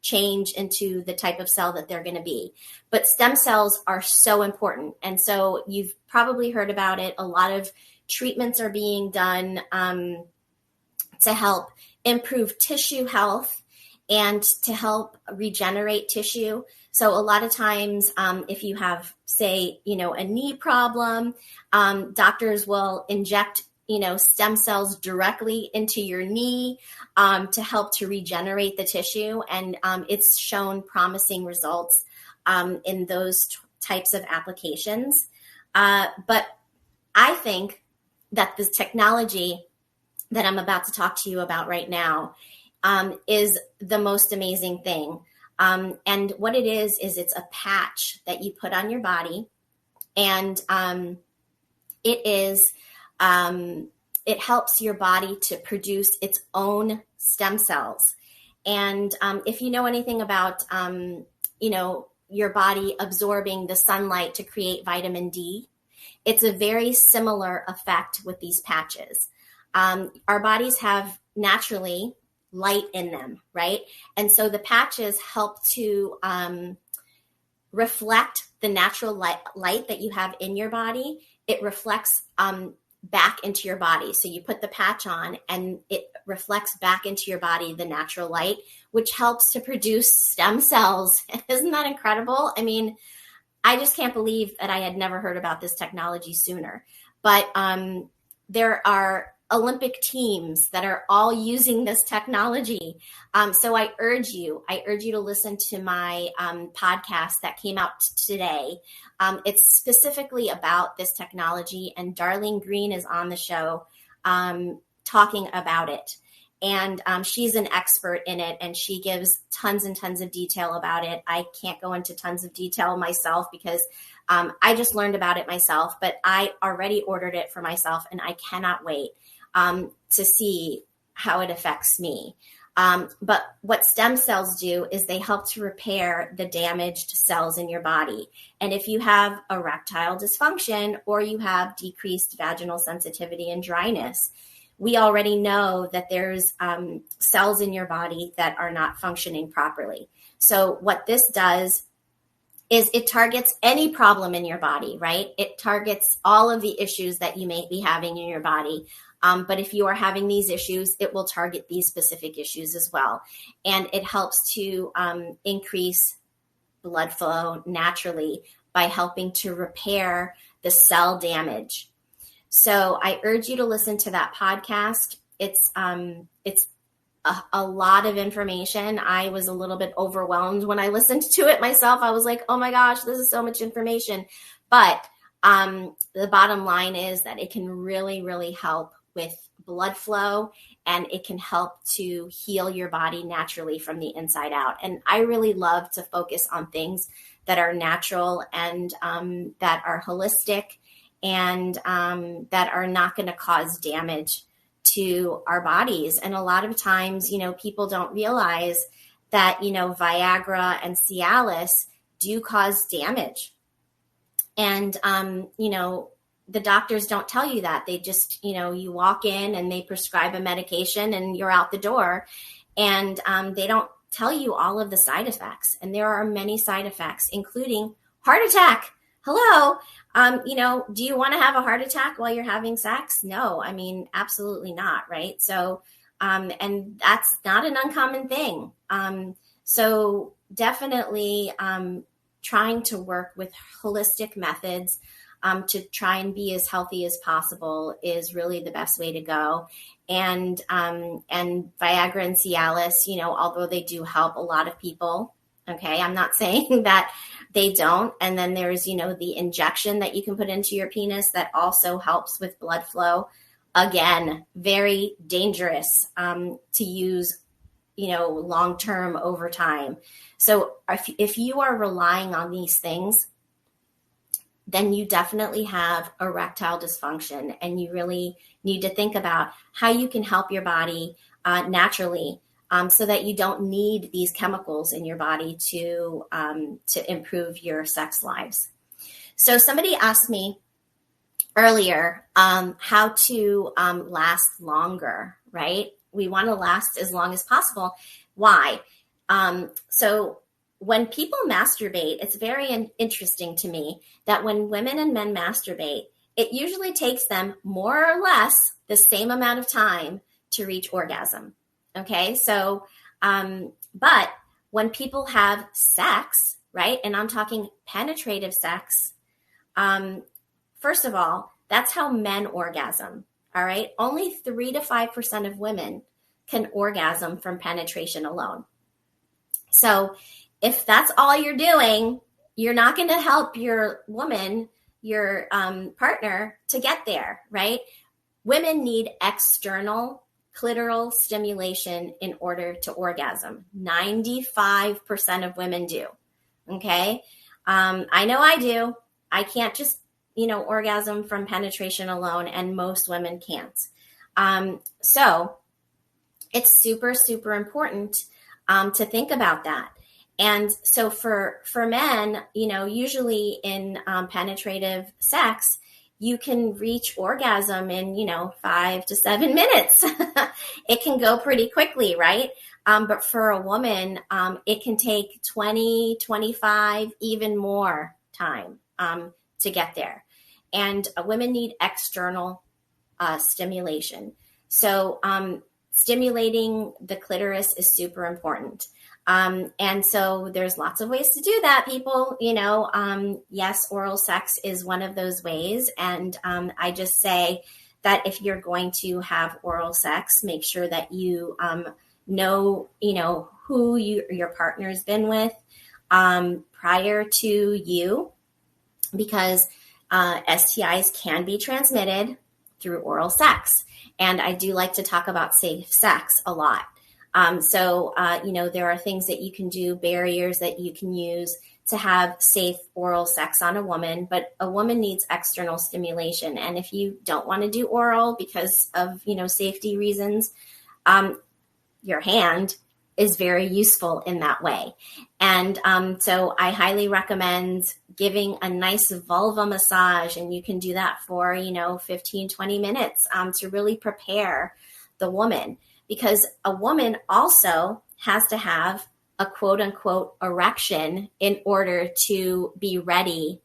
change into the type of cell that they're going to be. But stem cells are so important. And so you've probably heard about it. A lot of treatments are being done to help improve tissue health and to help regenerate tissue. So a lot of times, if you have, say, a knee problem, doctors will inject, stem cells directly into your knee to help to regenerate the tissue. And it's shown promising results in those types of applications. But I think that this technology that I'm about to talk to you about right now is the most amazing thing. And what it is it's a patch that you put on your body, and it helps your body to produce its own stem cells. And if you know anything about, your body absorbing the sunlight to create vitamin D, it's a very similar effect with these patches. Our bodies have naturally light in them, right? And so the patches help to reflect the natural light that you have in your body. It reflects back into your body. So you put the patch on and it reflects back into your body the natural light, which helps to produce stem cells. Isn't that incredible? I mean, I just can't believe that I had never heard about this technology sooner. But there are Olympic teams that are all using this technology. So I urge you to listen to my podcast that came out today. It's specifically about this technology, and Darlene Green is on the show talking about it. And she's an expert in it, and she gives tons and tons of detail about it. I can't go into tons of detail myself because I just learned about it myself, but I already ordered it for myself, and I cannot wait to see how it affects me. But what stem cells do is they help to repair the damaged cells in your body. And if you have erectile dysfunction or you have decreased vaginal sensitivity and dryness, we already know that there's cells in your body that are not functioning properly. So what this does is it targets any problem in your body, right? It targets all of the issues that you may be having in your body. But if you are having these issues, it will target these specific issues as well. And it helps to increase blood flow naturally by helping to repair the cell damage. So I urge you to listen to that podcast. It's a lot of information. I was a little bit overwhelmed when I listened to it myself. I was like, oh my gosh, this is so much information. But the bottom line is that it can really, really help with blood flow, and it can help to heal your body naturally from the inside out. And I really love to focus on things that are natural and that are holistic and that are not going to cause damage to our bodies. And a lot of times, people don't realize that, Viagra and Cialis do cause damage. And, the doctors don't tell you that. They just, you walk in and they prescribe a medication and you're out the door. And they don't tell you all of the side effects. And there are many side effects, including heart attack. Hello. Do you want to have a heart attack while you're having sex? No, I mean, absolutely not. Right. So, and that's not an uncommon thing. So definitely trying to work with holistic methods to try and be as healthy as possible is really the best way to go. And Viagra and Cialis, although they do help a lot of people, okay, I'm not saying that they don't. And then there's, the injection that you can put into your penis that also helps with blood flow. Again, very dangerous to use, long-term over time. So if you are relying on these things, then you definitely have erectile dysfunction, and you really need to think about how you can help your body naturally so that you don't need these chemicals in your body to improve your sex lives. So somebody asked me earlier how to last longer, right? We want to last as long as possible. Why? So when people masturbate, it's very interesting to me that when women and men masturbate, it usually takes them more or less the same amount of time to reach orgasm. Okay. So, but when people have sex, right? And I'm talking penetrative sex. First of all, that's how men orgasm. All right. Only 3 to 5% of women can orgasm from penetration alone. So if that's all you're doing, you're not going to help your woman, your partner, to get there, right? Women need external clitoral stimulation in order to orgasm. 95% of women do, okay? I know I do. I can't just, orgasm from penetration alone, and most women can't. So it's super, super important to think about that. And so for men, usually in penetrative sex, you can reach orgasm in, 5 to 7 minutes. It can go pretty quickly, right? But for a woman, it can take 20, 25, even more time to get there. And women need external stimulation. So stimulating the clitoris is super important. And so there's lots of ways to do that, people, yes, oral sex is one of those ways. And I just say that if you're going to have oral sex, make sure that you know, who your partner's been with prior to you, because STIs can be transmitted through oral sex. And I do like to talk about safe sex a lot. So there are things that you can do, barriers that you can use to have safe oral sex on a woman, but a woman needs external stimulation. And if you don't want to do oral because of, safety reasons, your hand is very useful in that way. And so I highly recommend giving a nice vulva massage, and you can do that for, 15, 20 minutes to really prepare the woman, because a woman also has to have a quote unquote erection in order to be ready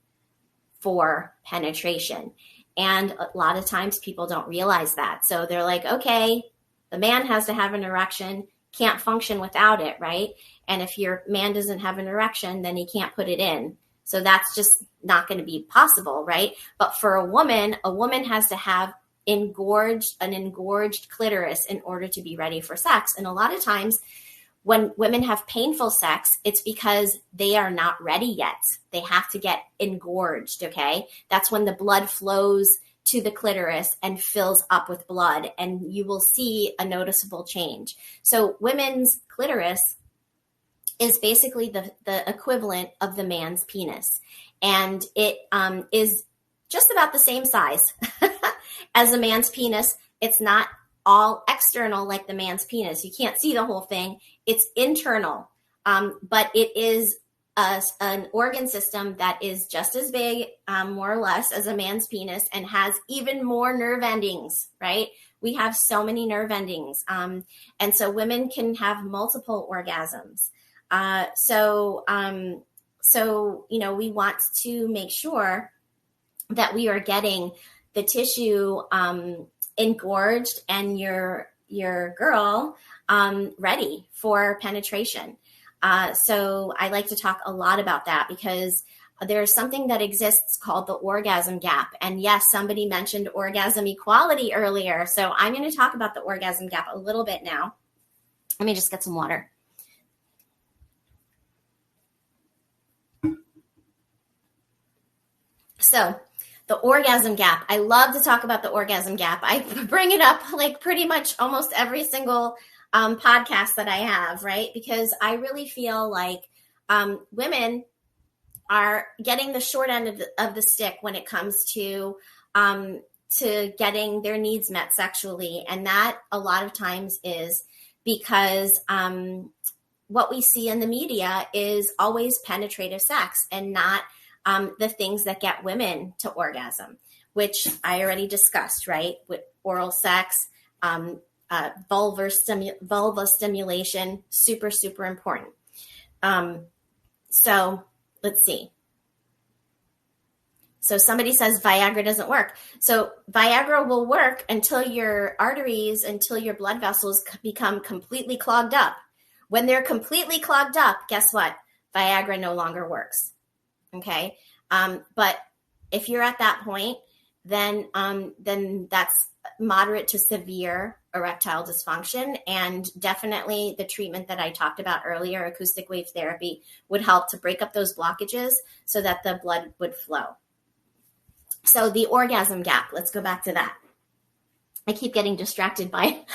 for penetration. And a lot of times people don't realize that. So they're like, okay, the man has to have an erection, can't function without it, right? And if your man doesn't have an erection, then he can't put it in. So that's just not going to be possible, right? But for a woman has to have an engorged clitoris in order to be ready for sex. And a lot of times when women have painful sex, it's because they are not ready yet. They have to get engorged, okay? That's when the blood flows to the clitoris and fills up with blood, and you will see a noticeable change. So women's clitoris is basically the equivalent of the man's penis. And it is just about the same size as a man's penis. It's not all external like the man's penis. You can't see the whole thing. It's internal, but it is an organ system that is just as big, more or less, as a man's penis, and has even more nerve endings, right? We have so many nerve endings. And so women can have multiple orgasms. So, we want to make sure that we are getting the tissue engorged and your girl ready for penetration. So I like to talk a lot about that, because there's something that exists called the orgasm gap. And yes, somebody mentioned orgasm equality earlier. So I'm going to talk about the orgasm gap a little bit now. Let me just get some water. So the orgasm gap, I love to talk about the orgasm gap. I bring it up like pretty much almost every single podcast that I have, right? Because I really feel like women are getting the short end of the stick when it comes to getting their needs met sexually. And that a lot of times is because what we see in the media is always penetrative sex and not the things that get women to orgasm, which I already discussed, right? With oral sex, vulva stimulation, super, super important. So let's see. So somebody says Viagra doesn't work. So Viagra will work until your arteries, until your blood vessels become completely clogged up. When they're completely clogged up, guess what? Viagra no longer works. Okay. But if you're at that point, then that's moderate to severe erectile dysfunction. And definitely the treatment that I talked about earlier, acoustic wave therapy, would help to break up those blockages so that the blood would flow. So the orgasm gap, let's go back to that. I keep getting distracted by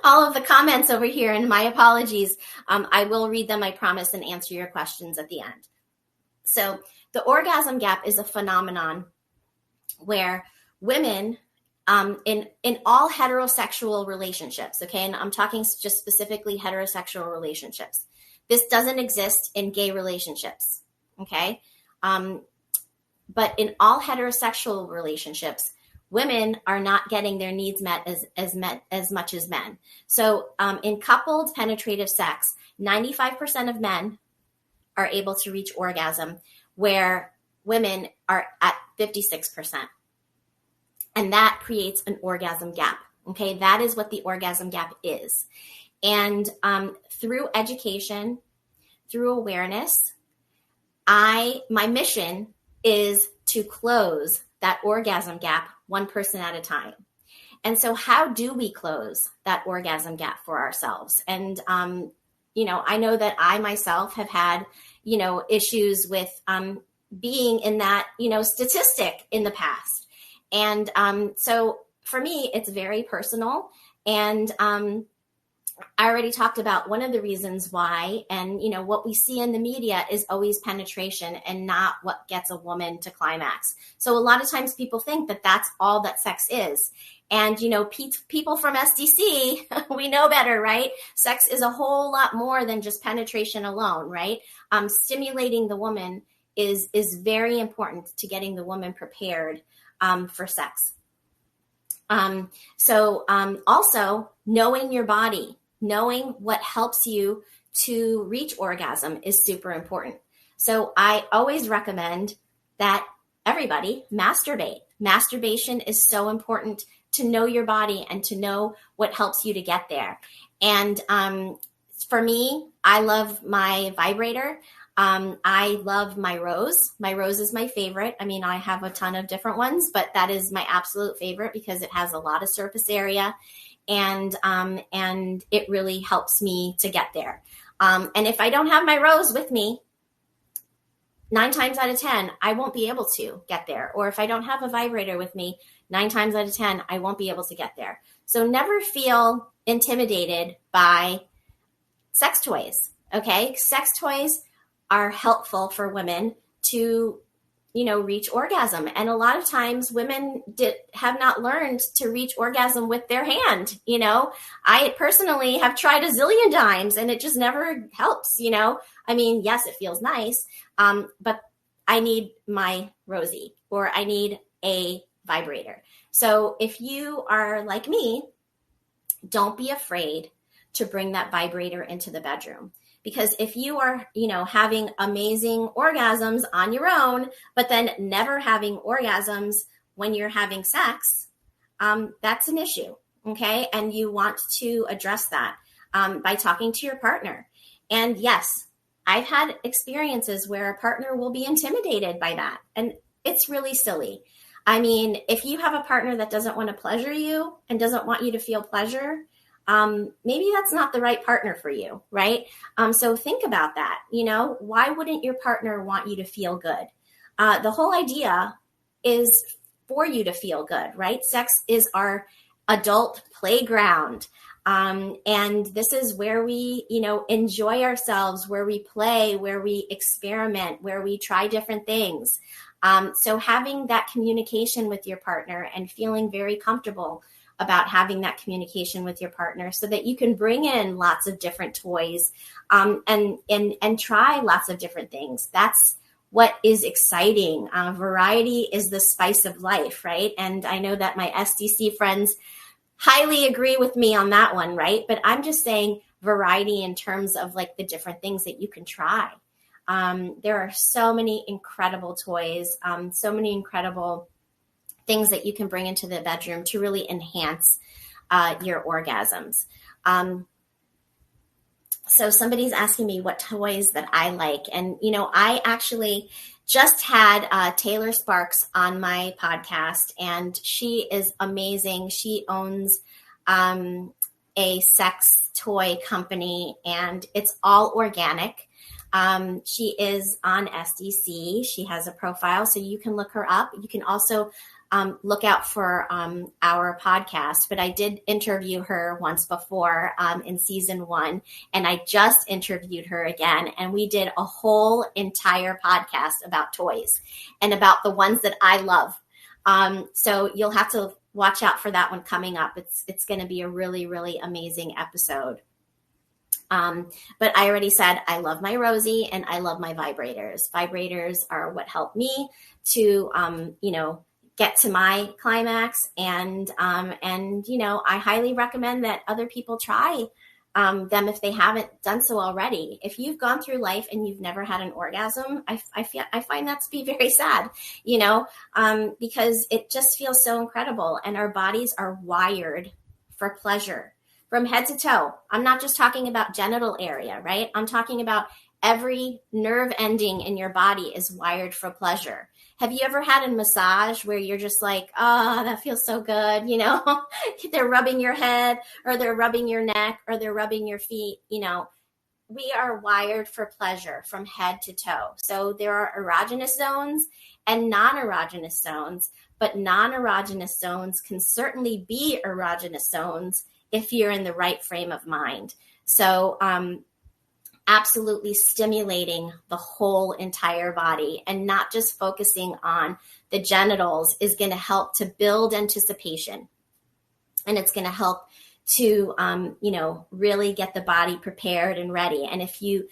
all of the comments over here, and my apologies. I will read them, I promise, and answer your questions at the end. So the orgasm gap is a phenomenon where women in all heterosexual relationships, okay, and I'm talking just specifically heterosexual relationships. This doesn't exist in gay relationships, okay? But in all heterosexual relationships, women are not getting their needs met as much as men. So in coupled penetrative sex, 95% of men are able to reach orgasm, where women are at 56%. And that creates an orgasm gap. Okay, that is what the orgasm gap is. And through education, through awareness, my mission is to close that orgasm gap one person at a time. And so how do we close that orgasm gap for ourselves? And, I know that I myself have had, issues with being in that, statistic in the past. And so for me, it's very personal. And I already talked about one of the reasons why, and what we see in the media is always penetration and not what gets a woman to climax. So a lot of times people think that that's all that sex is. And, people from SDC, we know better, right? Sex is a whole lot more than just penetration alone, right? Stimulating the woman is very important to getting the woman prepared for sex. Also knowing your body, knowing what helps you to reach orgasm is super important. So I always recommend that everybody masturbate. Masturbation is so important to know your body and to know what helps you to get there. And for me, I love my vibrator. I love my Rose. My Rose is my favorite. I mean, I have a ton of different ones, but that is my absolute favorite because it has a lot of surface area, and it really helps me to get there. And if I don't have my Rose with me, 9 times out of 10, I won't be able to get there. Or if I don't have a vibrator with me, 9 times out of 10, I won't be able to get there. So never feel intimidated by sex toys. Okay. Sex toys are helpful for women to, reach orgasm. And a lot of times women have not learned to reach orgasm with their hand. I personally have tried a zillion times and it just never helps. I mean, yes, it feels nice. But I need my Rosie, or I need a vibrator. So if you are like me, don't be afraid to bring that vibrator into the bedroom. Because if you are, having amazing orgasms on your own, but then never having orgasms when you're having sex, that's an issue. Okay. And you want to address that by talking to your partner. And yes, I've had experiences where a partner will be intimidated by that. And it's really silly. I mean, if you have a partner that doesn't want to pleasure you and doesn't want you to feel pleasure, maybe that's not the right partner for you, right? So think about that. Why wouldn't your partner want you to feel good? The whole idea is for you to feel good, right? Sex is our adult playground. And this is where we, enjoy ourselves, where we play, where we experiment, where we try different things. So having that communication with your partner and feeling very comfortable about having that communication with your partner so that you can bring in lots of different toys and try lots of different things. That's what is exciting. Variety is the spice of life, right? And I know that my SDC friends highly agree with me on that one, right? But I'm just saying variety in terms of like the different things that you can try. There are so many incredible toys, so many incredible things that you can bring into the bedroom to really enhance your orgasms. So somebody's asking me what toys that I like. And, I actually just had Taylor Sparks on my podcast, and she is amazing. She owns a sex toy company, and it's all organic. She is on SDC. She has a profile, so you can look her up. You can also look out for our podcast, but I did interview her once before in season 1, and I just interviewed her again, and we did a whole entire podcast about toys and about the ones that I love. So you'll have to watch out for that one coming up. It's going to be a really, really amazing episode. But I already said I love my Rosie and I love my vibrators. Vibrators are what help me to, get to my climax, and I highly recommend that other people try them if they haven't done so already. If you've gone through life and you've never had an orgasm, I find that to be very sad, because it just feels so incredible, and our bodies are wired for pleasure from head to toe. I'm not just talking about genital area, right? I'm talking about every nerve ending in your body is wired for pleasure. Have you ever had a massage where you're just like, oh, that feels so good, They're rubbing your head, or they're rubbing your neck, or they're rubbing your feet, We are wired for pleasure from head to toe. So there are erogenous zones and non-erogenous zones, but non-erogenous zones can certainly be erogenous zones if you're in the right frame of mind. So absolutely stimulating the whole entire body and not just focusing on the genitals is going to help to build anticipation. and it's going to help to, really get the body prepared and ready. And if you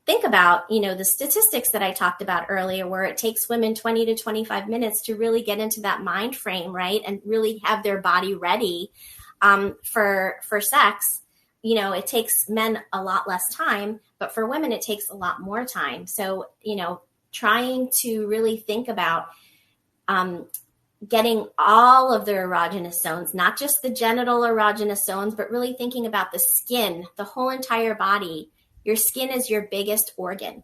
think about, the statistics that I talked about earlier, where it takes women 20 to 25 minutes to really get into that mind frame, right? And really have their body ready for sex. It takes men a lot less time, but for women, it takes a lot more time. So, trying to really think about getting all of their erogenous zones, not just the genital erogenous zones, but really thinking about the skin, the whole entire body. Your skin is your biggest organ.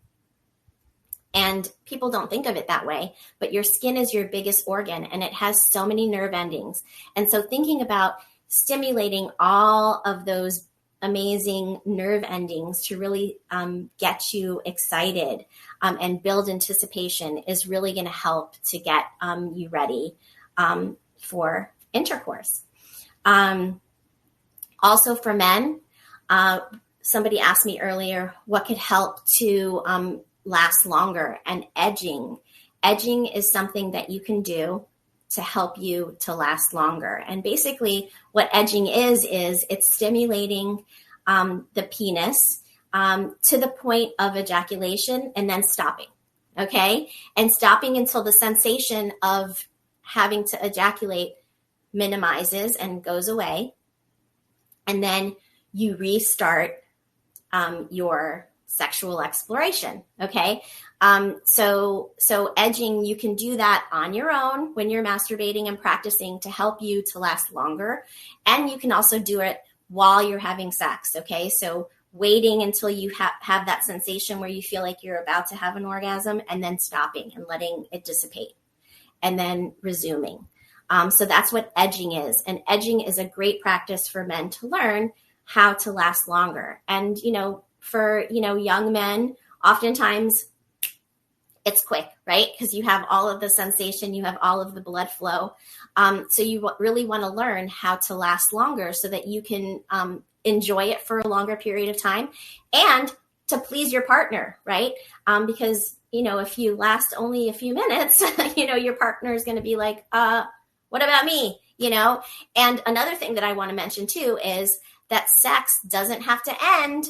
And people don't think of it that way, but your skin is your biggest organ, and it has so many nerve endings. And so thinking about stimulating all of those amazing nerve endings to really get you excited and build anticipation is really going to help to get you ready for intercourse. Also for men, somebody asked me earlier what could help to last longer, and edging. Edging is something that you can do to help you to last longer. And basically what edging is it's stimulating the penis to the point of ejaculation and then stopping. Okay. And stopping until the sensation of having to ejaculate minimizes and goes away. And then you restart your sexual exploration. Okay. So edging, you can do that on your own when you're masturbating and practicing to help you to last longer. And you can also do it while you're having sex. Okay. So waiting until you have that sensation where you feel like you're about to have an orgasm, and then stopping and letting it dissipate, and then resuming. So that's what edging is. And edging is a great practice for men to learn how to last longer. And, for, young men, oftentimes it's quick, right? Because you have all of the sensation, you have all of the blood flow. So you really want to learn how to last longer so that you can enjoy it for a longer period of time and to please your partner, right? Because, if you last only a few minutes, your partner is going to be like, what about me? And another thing that I want to mention too is that sex doesn't have to end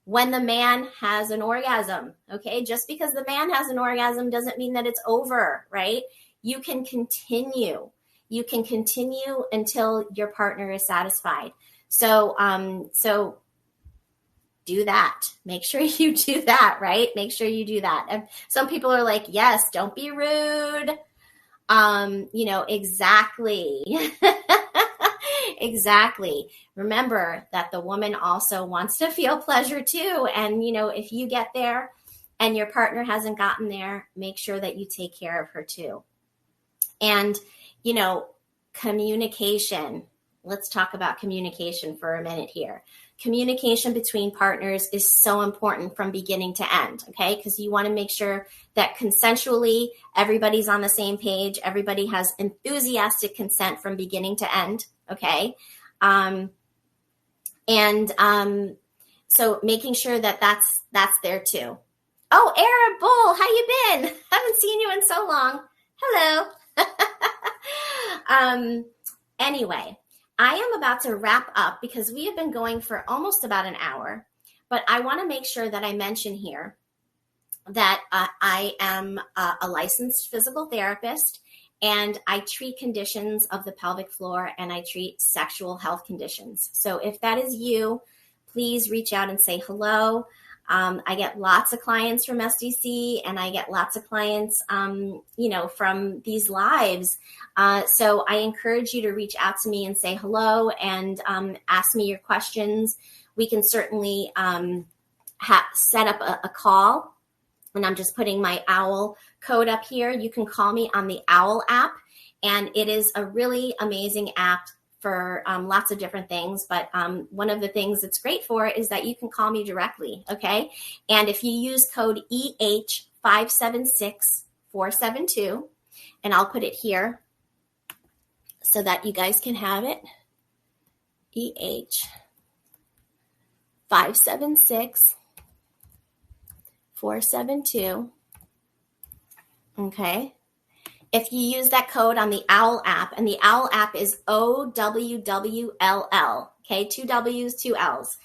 when the man has an orgasm. Okay. Just because the man has an orgasm doesn't mean that it's over, right? You can continue. You can continue until your partner is satisfied. So do that. Make sure you do that, right? Make sure you do that. And some people are like, yes, don't be rude. Exactly. Exactly. Remember that the woman also wants to feel pleasure too. And, if you get there and your partner hasn't gotten there, make sure that you take care of her too. And, communication. Let's talk about communication for a minute here. Communication between partners is so important from beginning to end, okay? Because you want to make sure that consensually everybody's on the same page. Everybody has enthusiastic consent from beginning to end, okay? So making sure that that's there too. Oh, Arab Bull, how you been? Haven't seen you in so long. Hello. Anyway, I am about to wrap up because we have been going for almost about an hour, but I want to make sure that I mention here that I am a licensed physical therapist, and I treat conditions of the pelvic floor, and I treat sexual health conditions. So if that is you, please reach out and say hello. I get lots of clients from SDC, and I get lots of clients, from these lives. So I encourage you to reach out to me and say hello and ask me your questions. We can certainly set up a call. And I'm just putting my OWL code up here. You can call me on the OWL app, and it is a really amazing app for lots of different things. But one of the things it's great for is that you can call me directly, okay? And if you use code EH576472, and I'll put it here so that you guys can have it, EH576472, okay? if you use that code on the OWL app, and the OWL app is OWWLL, okay, 2 W's, 2 L's.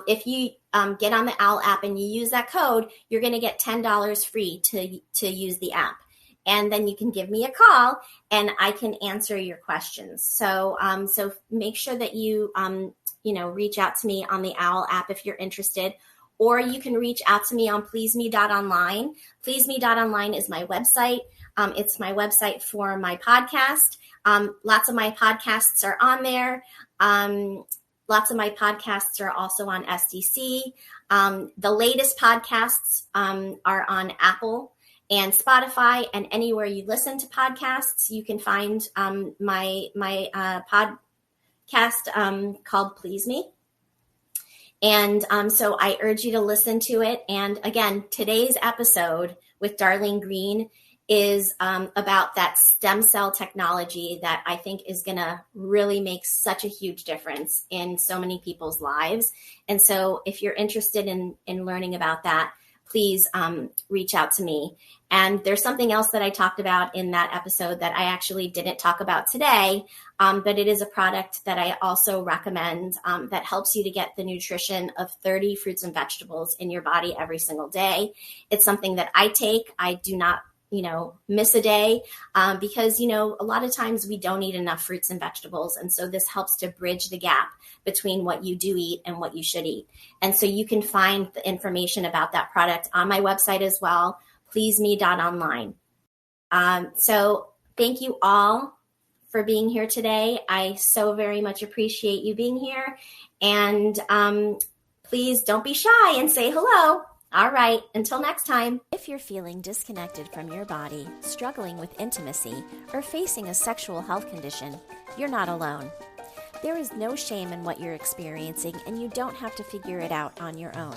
If you get on the OWL app and you use that code, you're going to get $10 free to use the app. And then you can give me a call and I can answer your questions. So make sure that you, reach out to me on the OWL app if you're interested, or you can reach out to me on pleaseme.online. Pleaseme.online is my website. It's my website for my podcast. Lots of my podcasts are on there. Lots of my podcasts are also on SDC. The latest podcasts are on Apple and Spotify, and anywhere you listen to podcasts, you can find my podcast called Please Me. And so I urge you to listen to it. And again, today's episode with Darlene Green is about that stem cell technology that I think is going to really make such a huge difference in so many people's lives. And so if you're interested in learning about that, please reach out to me. And there's something else that I talked about in that episode that I actually didn't talk about today, but it is a product that I also recommend that helps you to get the nutrition of 30 fruits and vegetables in your body every single day. It's something that I take. I do not miss a day because, a lot of times we don't eat enough fruits and vegetables. And so this helps to bridge the gap between what you do eat and what you should eat. And so you can find the information about that product on my website as well, pleaseme.online. So thank you all for being here today. I so very much appreciate you being here. And please don't be shy and say hello. All right, until next time. If you're feeling disconnected from your body, struggling with intimacy, or facing a sexual health condition, you're not alone. There is no shame in what you're experiencing, and you don't have to figure it out on your own.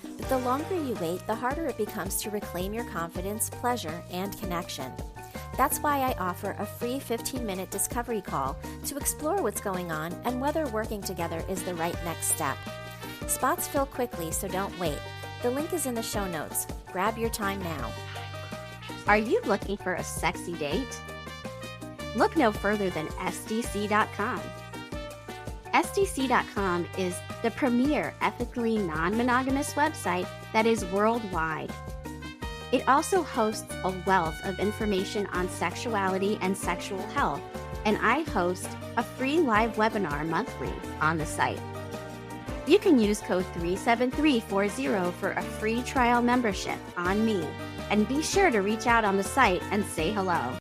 But the longer you wait, the harder it becomes to reclaim your confidence, pleasure, and connection. That's why I offer a free 15-minute discovery call to explore what's going on and whether working together is the right next step. Spots fill quickly, so don't wait. The link is in the show notes. Grab your time now. Are you looking for a sexy date? Look no further than SDC.com. SDC.com is the premier ethically non-monogamous website that is worldwide. It also hosts a wealth of information on sexuality and sexual health, and I host a free live webinar monthly on the site. You can use code 37340 for a free trial membership on me, and be sure to reach out on the site and say hello.